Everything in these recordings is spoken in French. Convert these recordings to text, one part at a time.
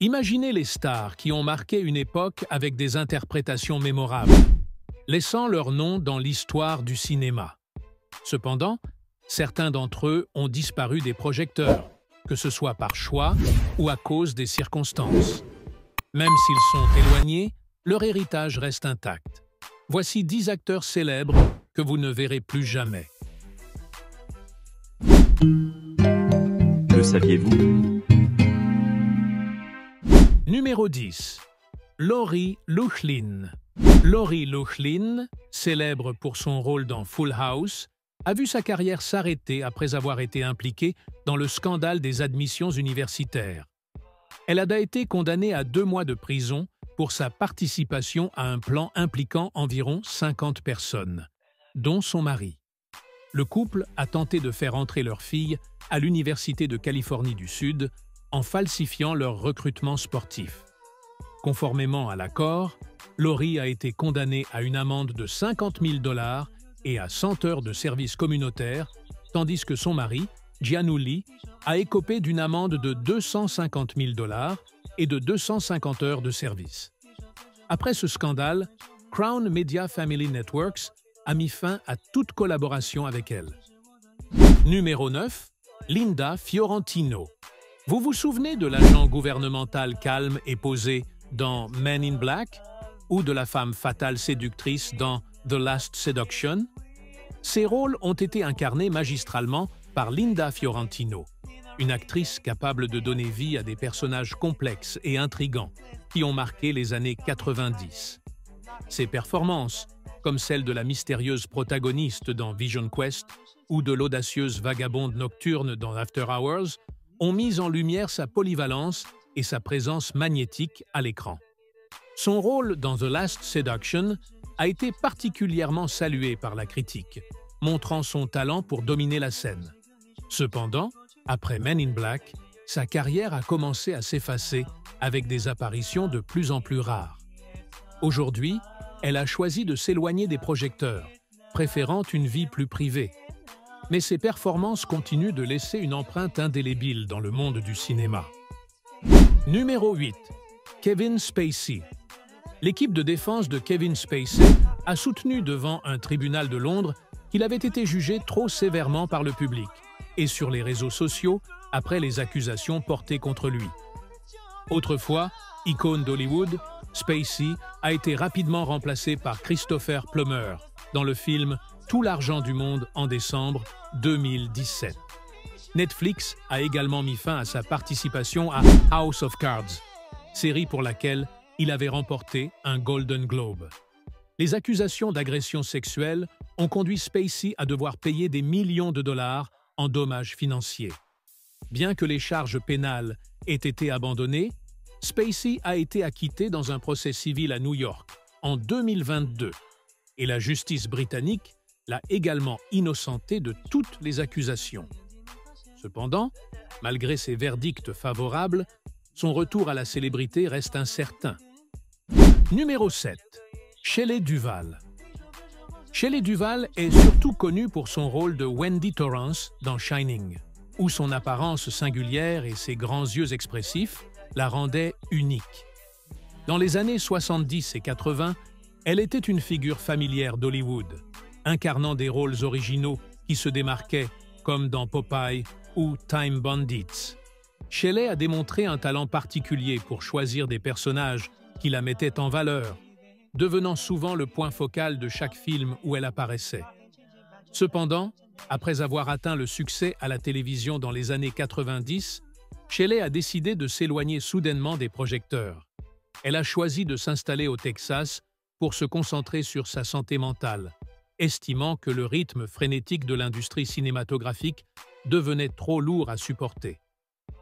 Imaginez les stars qui ont marqué une époque avec des interprétations mémorables, laissant leur nom dans l'histoire du cinéma. Cependant, certains d'entre eux ont disparu des projecteurs, que ce soit par choix ou à cause des circonstances. Même s'ils sont éloignés, leur héritage reste intact. Voici 10 acteurs célèbres que vous ne verrez plus jamais. Le saviez-vous? Numéro 10. Laurie Loughlin. Laurie Loughlin, célèbre pour son rôle dans Full House, a vu sa carrière s'arrêter après avoir été impliquée dans le scandale des admissions universitaires. Elle a été condamnée à 2 mois de prison pour sa participation à un plan impliquant environ 50 personnes, dont son mari. Le couple a tenté de faire entrer leur fille à l'Université de Californie du Sud en falsifiant leur recrutement sportif. Conformément à l'accord, Laurie a été condamnée à une amende de 50 000 $ et à 100 heures de service communautaire, tandis que son mari, Gianulli, a écopé d'une amende de 250 000 $ et de 250 heures de service. Après ce scandale, Crown Media Family Networks a mis fin à toute collaboration avec elle. Numéro 9. Linda Fiorentino. Vous vous souvenez de l'agent gouvernemental calme et posé dans Men in Black ou de la femme fatale séductrice dans The Last Seduction? Ces rôles ont été incarnés magistralement par Linda Fiorentino, une actrice capable de donner vie à des personnages complexes et intrigants qui ont marqué les années 90. Ses performances, comme celle de la mystérieuse protagoniste dans Vision Quest ou de l'audacieuse vagabonde nocturne dans After Hours, ont mis en lumière sa polyvalence et sa présence magnétique à l'écran. Son rôle dans The Last Seduction a été particulièrement salué par la critique, montrant son talent pour dominer la scène. Cependant, après Men in Black, sa carrière a commencé à s'effacer avec des apparitions de plus en plus rares. Aujourd'hui, elle a choisi de s'éloigner des projecteurs, préférant une vie plus privée. Mais ses performances continuent de laisser une empreinte indélébile dans le monde du cinéma. Numéro 8. Kevin Spacey. L'équipe de défense de Kevin Spacey a soutenu devant un tribunal de Londres qu'il avait été jugé trop sévèrement par le public et sur les réseaux sociaux après les accusations portées contre lui. Autrefois, icône d'Hollywood, Spacey a été rapidement remplacé par Christopher Plummer dans le film Tout l'argent du monde en décembre 2017. Netflix a également mis fin à sa participation à House of Cards, série pour laquelle il avait remporté un Golden Globe. Les accusations d'agression sexuelle ont conduit Spacey à devoir payer des millions de dollars en dommages financiers. Bien que les charges pénales aient été abandonnées, Spacey a été acquitté dans un procès civil à New York en 2022 et la justice britannique l'a également innocenté de toutes les accusations. Cependant, malgré ses verdicts favorables, son retour à la célébrité reste incertain. Numéro 7. Shelley Duvall. Shelley Duvall est surtout connue pour son rôle de Wendy Torrance dans Shining, où son apparence singulière et ses grands yeux expressifs la rendaient unique. Dans les années 70 et 80, elle était une figure familière d'Hollywood, incarnant des rôles originaux qui se démarquaient, comme dans Popeye ou Time Bandits. Shelley a démontré un talent particulier pour choisir des personnages qui la mettaient en valeur, devenant souvent le point focal de chaque film où elle apparaissait. Cependant, après avoir atteint le succès à la télévision dans les années 90, Shelley a décidé de s'éloigner soudainement des projecteurs. Elle a choisi de s'installer au Texas pour se concentrer sur sa santé mentale, estimant que le rythme frénétique de l'industrie cinématographique devenait trop lourd à supporter.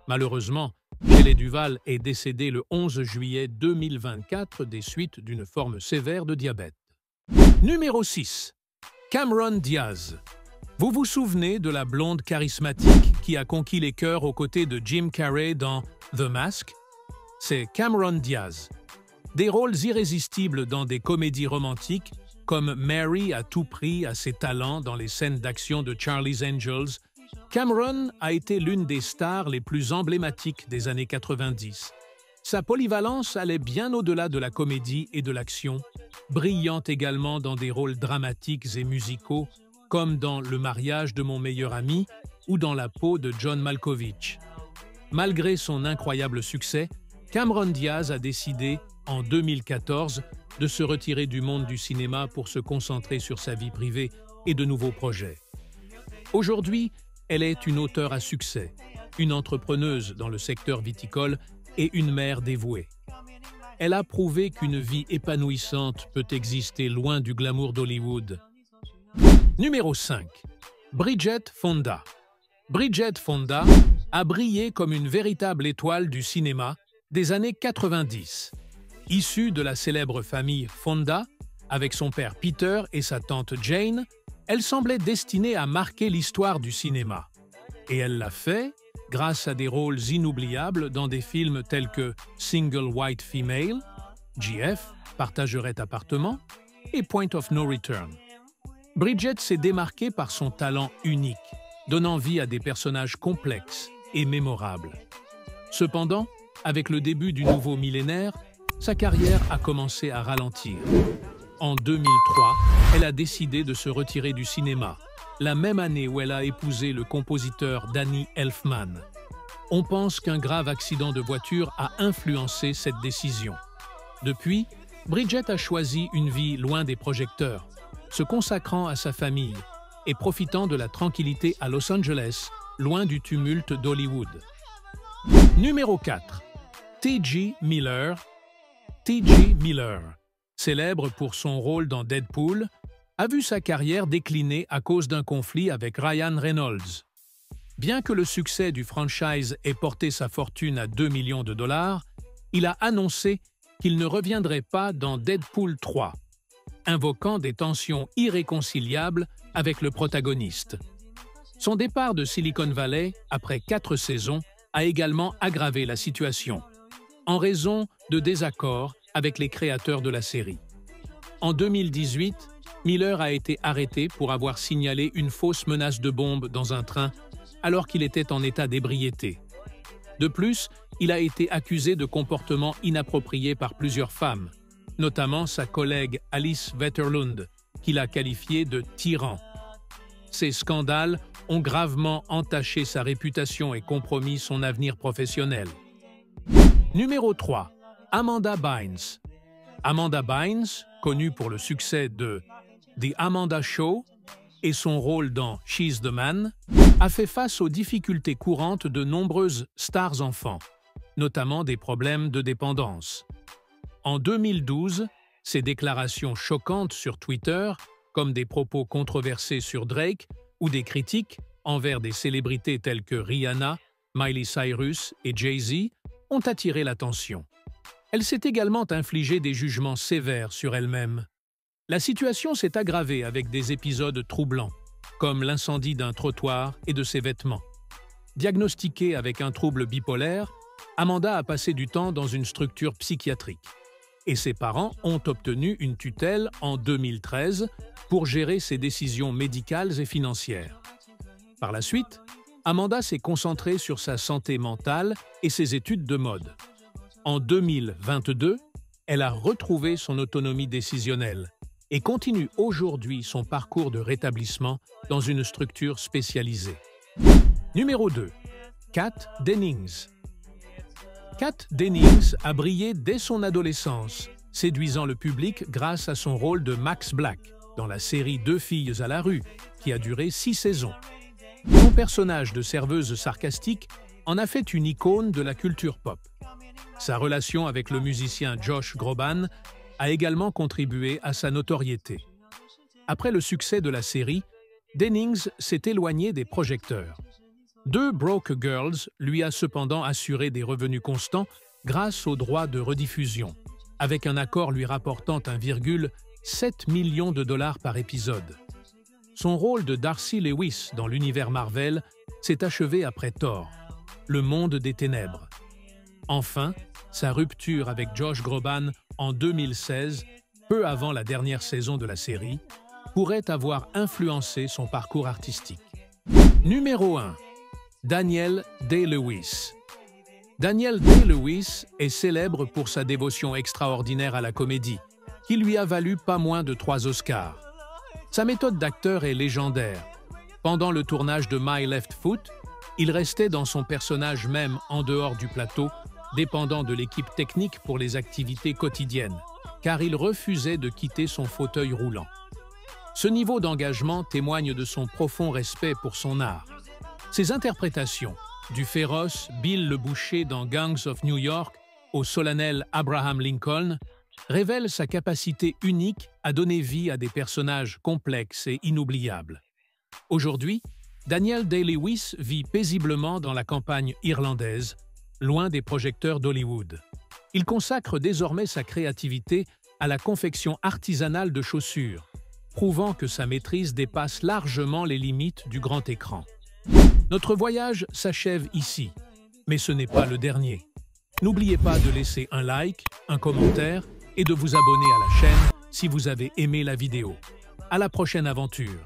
Malheureusement, Shelley Duvall est décédée le 11 juillet 2024 des suites d'une forme sévère de diabète. Numéro 6. Cameron Diaz. Vous vous souvenez de la blonde charismatique qui a conquis les cœurs aux côtés de Jim Carrey dans The Mask? C'est Cameron Diaz. Des rôles irrésistibles dans des comédies romantiques, comme Mary à tout prix à ses talents dans les scènes d'action de Charlie's Angels, Cameron a été l'une des stars les plus emblématiques des années 90. Sa polyvalence allait bien au-delà de la comédie et de l'action, brillant également dans des rôles dramatiques et musicaux, comme dans Le mariage de mon meilleur ami ou dans La peau de John Malkovich. Malgré son incroyable succès, Cameron Diaz a décidé, en 2014, de se retirer du monde du cinéma pour se concentrer sur sa vie privée et de nouveaux projets. Aujourd'hui, elle est une auteure à succès, une entrepreneuse dans le secteur viticole et une mère dévouée. Elle a prouvé qu'une vie épanouissante peut exister loin du glamour d'Hollywood. Numéro 5. Bridget Fonda. Bridget Fonda a brillé comme une véritable étoile du cinéma des années 90. Issue de la célèbre famille Fonda, avec son père Peter et sa tante Jane, elle semblait destinée à marquer l'histoire du cinéma. Et elle l'a fait grâce à des rôles inoubliables dans des films tels que Single White Female, GF, Partagerait appartement, et Point of No Return. Bridget s'est démarquée par son talent unique, donnant vie à des personnages complexes et mémorables. Cependant, avec le début du nouveau millénaire, sa carrière a commencé à ralentir. En 2003, elle a décidé de se retirer du cinéma, la même année où elle a épousé le compositeur Danny Elfman. On pense qu'un grave accident de voiture a influencé cette décision. Depuis, Bridget a choisi une vie loin des projecteurs, se consacrant à sa famille et profitant de la tranquillité à Los Angeles, loin du tumulte d'Hollywood. Numéro 4. T.J. Miller. T.J. Miller, célèbre pour son rôle dans Deadpool, a vu sa carrière décliner à cause d'un conflit avec Ryan Reynolds. Bien que le succès du franchise ait porté sa fortune à 2 millions de dollars, il a annoncé qu'il ne reviendrait pas dans Deadpool 3, invoquant des tensions irréconciliables avec le protagoniste. Son départ de Silicon Valley, après 4 saisons, a également aggravé la situation, en raison de désaccords avec les créateurs de la série. En 2018, Miller a été arrêté pour avoir signalé une fausse menace de bombe dans un train alors qu'il était en état d'ébriété. De plus, il a été accusé de comportements inappropriés par plusieurs femmes, notamment sa collègue Alice Wetterlund, qu'il a qualifié de tyran. Ces scandales ont gravement entaché sa réputation et compromis son avenir professionnel. Numéro 3. Amanda Bynes. Amanda Bynes, connue pour le succès de The Amanda Show et son rôle dans She's the Man, a fait face aux difficultés courantes de nombreuses stars enfants, notamment des problèmes de dépendance. En 2012, ses déclarations choquantes sur Twitter, comme des propos controversés sur Drake ou des critiques envers des célébrités telles que Rihanna, Miley Cyrus et Jay-Z, ont attiré l'attention. Elle s'est également infligé des jugements sévères sur elle-même. La situation s'est aggravée avec des épisodes troublants, comme l'incendie d'un trottoir et de ses vêtements. Diagnostiquée avec un trouble bipolaire, Amanda a passé du temps dans une structure psychiatrique. Et ses parents ont obtenu une tutelle en 2013 pour gérer ses décisions médicales et financières. Par la suite, Amanda s'est concentrée sur sa santé mentale et ses études de mode. En 2022, elle a retrouvé son autonomie décisionnelle et continue aujourd'hui son parcours de rétablissement dans une structure spécialisée. Numéro 2. Kat Dennings. Kat Dennings a brillé dès son adolescence, séduisant le public grâce à son rôle de Max Black dans la série 2 filles à la rue, qui a duré 6 saisons. Son personnage de serveuse sarcastique en a fait une icône de la culture pop. Sa relation avec le musicien Josh Groban a également contribué à sa notoriété. Après le succès de la série, Dennings s'est éloigné des projecteurs. 2 Broke Girls lui a cependant assuré des revenus constants grâce aux droits de rediffusion, avec un accord lui rapportant 1,7 million de dollars par épisode. Son rôle de Darcy Lewis dans l'univers Marvel s'est achevé après Thor, le monde des ténèbres. Enfin, sa rupture avec Josh Groban en 2016, peu avant la dernière saison de la série, pourrait avoir influencé son parcours artistique. Numéro 1. Daniel Day-Lewis. Daniel Day-Lewis est célèbre pour sa dévotion extraordinaire à la comédie, qui lui a valu pas moins de 3 Oscars. Sa méthode d'acteur est légendaire. Pendant le tournage de My Left Foot, il restait dans son personnage même en dehors du plateau, dépendant de l'équipe technique pour les activités quotidiennes, car il refusait de quitter son fauteuil roulant. Ce niveau d'engagement témoigne de son profond respect pour son art. Ses interprétations, du féroce Bill le Boucher dans Gangs of New York au solennel Abraham Lincoln, révèlent sa capacité unique à donner vie à des personnages complexes et inoubliables. Aujourd'hui, Daniel Day-Lewis vit paisiblement dans la campagne irlandaise, loin des projecteurs d'Hollywood. Il consacre désormais sa créativité à la confection artisanale de chaussures, prouvant que sa maîtrise dépasse largement les limites du grand écran. Notre voyage s'achève ici, mais ce n'est pas le dernier. N'oubliez pas de laisser un like, un commentaire et de vous abonner à la chaîne si vous avez aimé la vidéo. À la prochaine aventure!